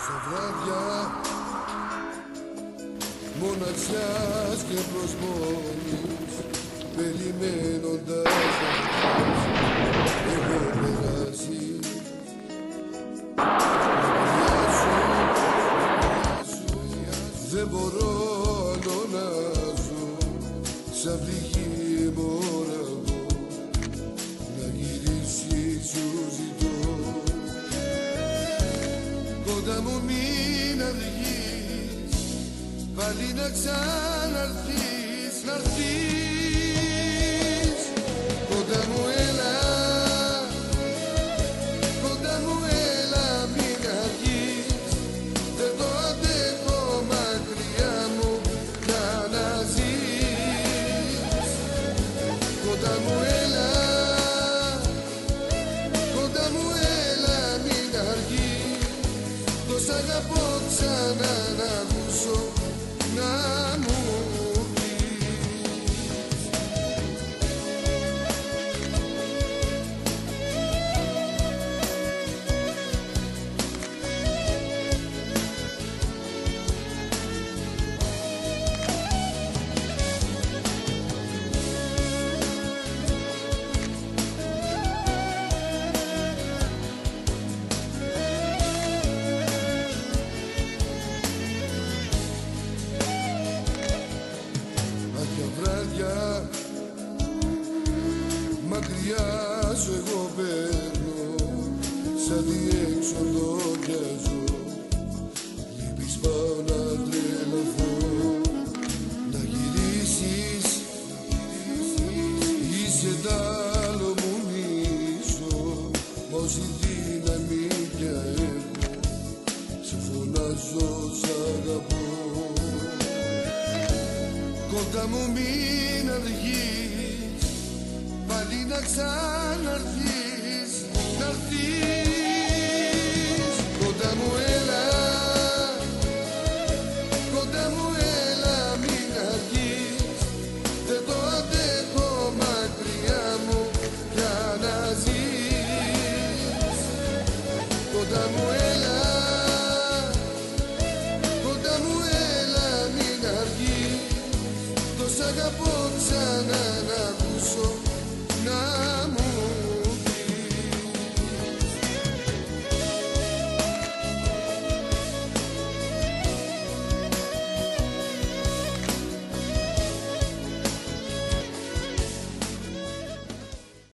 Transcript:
Στα βράδια μοναξιάς και προσμόνης, περιμένοντας να έρθεις, έχω περάσει. Δεν μπορώ άλλο να ζω, σαν πληγή μόναχο, να γυρίσεις σου ζητώ. Κοντά μου μην αργείς, πάλι να ξαναρθείς, να'ρθείς. Κοντά μου έλα, κοντά μου έλα, μην αργείς. Δεν το αντέχω μακριά μου να αναζείς. Κοντά μου έλα, κοντά μου έλα, μην αργείς. Σ' αγαπώ ξανά να ακούσω να μου βράδια μακριά σου εγώ παίρνω, σαν διέξοδο πιάζω. Λείπεις πάω να τρελαθώ, να γυρίσεις, είσαι τ' άλλο μου μίσο. Μα όση δύναμη πια έχω, σε φωνάζω, σ' αγαπώ. Κοντά μου μην αργείς, πάλι να ξαναρθείς, να'ρθείς.